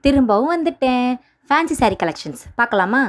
திரும்பவும் வந்துட்டேன். Fancy sari collections பார்க்கலாமா?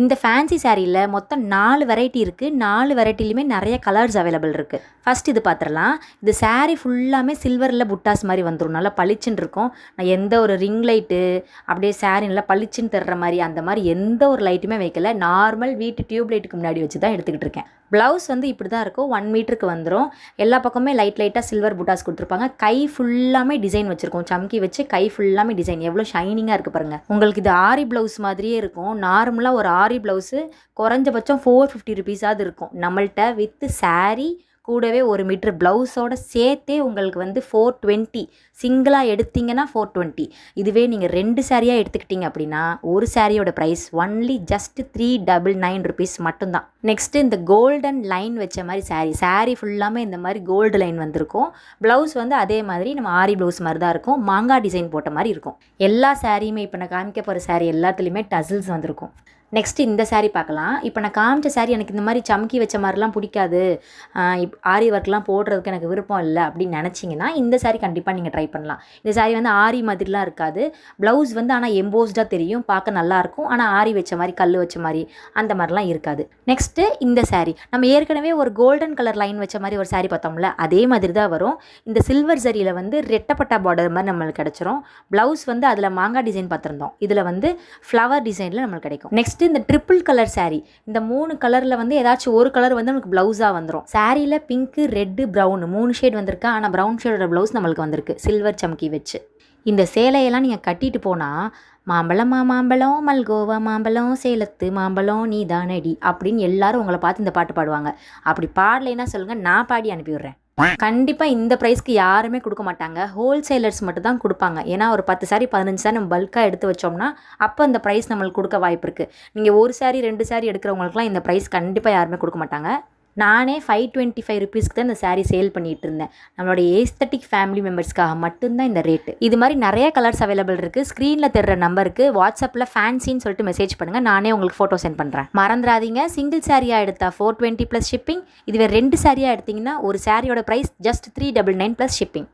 இந்த ஃபேன்சி சாரியில் மொத்தம் 4 வெரைட்டி இருக்குது. 4 வெரைட்டிலையுமே நிறைய கலர்ஸ் அவைலபிள் இருக்குது. ஃபஸ்ட் இது பார்த்துடலாம். இது சாரீ ஃபுல்லாமே சில்வரில் புட்டாஸ் மாதிரி வந்துடும். நல்லா பளிச்சுன்னு இருக்கும். நான் எந்த ஒரு ரிங் லைட்டு அப்படியே சாரீ நல்லா பளிச்சுன்னு தர்ற மாதிரி அந்த மாதிரி எந்த ஒரு லைட்டுமே வைக்கல. நார்மல் வீட்டு டியூப் லைட்டுக்கு முன்னாடி வச்சு தான் எடுத்துக்கிட்டு இருக்கேன். ப்ளவுஸ் வந்து இப்படி தான் இருக்கும். 1 மீட்டருக்கு வந்துடும். எல்லா பக்கமே லைட்டாக சில்வர் புட்டாஸ் கொடுத்துருப்பாங்க. கை ஃபுல்லாமே டிசைன் வச்சுருக்கோம். சம்கி வச்சு கை ஃபுல்லாமே டிசைன் எவ்வளோ ஷைனிங்காக இருக்குது பாருங்கள். உங்களுக்கு இது ஆரி ப்ளவுஸ் மாதிரியே இருக்கும். நார்மலாக ஒரு ஆரி ப்ளவுஸு குறைஞ்சபட்சம் 450 ருபீஸாவது இருக்கும் நம்மள்கிட்ட. வித்து சாரீ கூடவே 1 மீட்டர் ப்ளவுஸோட சேர்த்தே உங்களுக்கு வந்து 420. சிங்கிளாக எடுத்திங்கன்னா 420. இதுவே நீங்கள் 2 சாரியாக எடுத்துக்கிட்டிங்க அப்படின்னா ஒரு சாரியோட ப்ரைஸ் ஒன்லி ஜஸ்ட் 399 ருபீஸ் மட்டும்தான். நெக்ஸ்ட்டு இந்த கோல்டன் லைன் வச்ச மாதிரி சாரீ ஃபுல்லாமே இந்த மாதிரி கோல்டு லைன் வந்திருக்கும். ப்ளவுஸ் வந்து அதே மாதிரி நம்ம ஆரி ப்ளவுஸ் மாதிரி தான் இருக்கும். மாங்காய் டிசைன் போட்ட மாதிரி இருக்கும். எல்லா சாரியுமே இப்போ நான் காமிக்க போகிற சாரீ எல்லாத்துலேயுமே டசில்ஸ் வந்திருக்கும். நெக்ஸ்ட்டு இந்த சாரீ பார்க்கலாம். இப்போ நான் காமிச்ச சாரீ எனக்கு இந்த மாதிரி சம்கி வச்ச மாதிரிலாம் பிடிக்காது, ஆரி ஒர்க்லாம் போடுறதுக்கு எனக்கு விருப்பம் இல்லை அப்படின்னு நினச்சிங்கன்னா இந்த சாரீ கண்டிப்பாக நீங்கள் ட்ரை பண்ணலாம். இந்த சாரீ வந்து ஆரி மாதிரிலாம் இருக்காது. ப்ளவுஸ் வந்து ஆனால் எம்போஸ்டாக தெரியும், பார்க்க நல்லாயிருக்கும். ஆனால் ஆரி வச்ச மாதிரி கல் வச்ச மாதிரி அந்த மாதிரிலாம் இருக்காது. நெக்ஸ்ட்டு இந்த சாரீ நம்ம ஏற்கனவே ஒரு கோல்டன் கலர் லைன் வச்ச மாதிரி ஒரு சாரீ பார்த்தோம்ல, அதே மாதிரி தான் வரும். இந்த சில்வர் சரியில் வந்து ரெட்டப்பட்டா பார்டர் மாதிரி நம்மளுக்கு கிடச்சிரும். ப்ளவுஸ் வந்து அதில் மாங்காய் டிசைன் பார்த்துருந்தோம், இதில் வந்து ஃப்ளவர் டிசைனில் நம்மளுக்கு கிடைக்கும். நெக்ஸ்ட் இந்த ட்ரிபிள் கலர் சாரீ. இந்த 3 கலரில் வந்து ஏதாச்சும் ஒரு கலர் வந்து நமக்கு ப்ளவுஸாக வந்துடும். சாரியில் பிங்க்கு, ரெட்டு, ப்ரௌன் 3 ஷேட் வந்திருக்கா. ஆனால் ப்ரௌன் ஷேடோட ப்ளவுஸ் நம்மளுக்கு வந்திருக்கு சில்வர் சம்கி வச்சு. இந்த சேலையெல்லாம் நீங்கள் கட்டிட்டு போனால் மாம்பழம் மாம்பழம் மல்கோவா மாம்பழம் சேலத்து மாம்பழம் நீ தானடி அப்படின்னு எல்லாரும் உங்களை பார்த்து இந்த பாட்டு பாடுவாங்க. அப்படி பாடலைன்னா சொல்லுங்கள், நான் பாடி அனுப்பிவிடுறேன். கண்டிப்பாக இந்த ப்ரைஸ்க்கு யாருமே கொடுக்க மாட்டாங்க. ஹோல்சேலர்ஸ் மட்டும் தான் கொடுப்பாங்க. ஏன்னா ஒரு 10 சாரீ 15 சாரீ நம்ம பல்காக எடுத்து வச்சோம்னா அப்போ அந்த ப்ரைஸ் நம்மளுக்கு கொடுக்க வாய்ப்பு இருக்குது. நீங்கள் 1 சாரீ 2 சாரீ எடுக்கிறவங்களுக்குலாம் இந்த ப்ரைஸ் கண்டிப்பாக யாருமே கொடுக்க மாட்டாங்க. நானே 525 ருபீஸ்க்கு தான் இந்த சாரீ சேல் பண்ணிகிட்டு இருந்தேன். நம்மளோட ஏஸ்தட்டிக் ஃபேமிலி மெம்பர்ஸ்க்காக மட்டும்தான் இந்த ரேட்டு. இது மாதிரி நிறைய கலர்ஸ் அவைலபிள் இருக்குது. ஸ்க்ரீனில் தெரிற நம்பருக்கு வாட்ஸ்அப்பில் ஃபேன்சின்னு சொல்லிட்டு மெசேஜ் பண்ணுங்கள், நானே உங்களுக்கு ஃபோட்டோ சென்ட் பண்ணுறேன். மறந்துடாதீங்க, சிங்கிள் சாரியாக எடுத்தால் 420 + ஷிப்பிங். இதுவே 2 சாரியாக எடுத்திங்கன்னா ஒரு சாரியோட ப்ரைஸ் ஜஸ்ட் 399 + ஷிப்பிங்.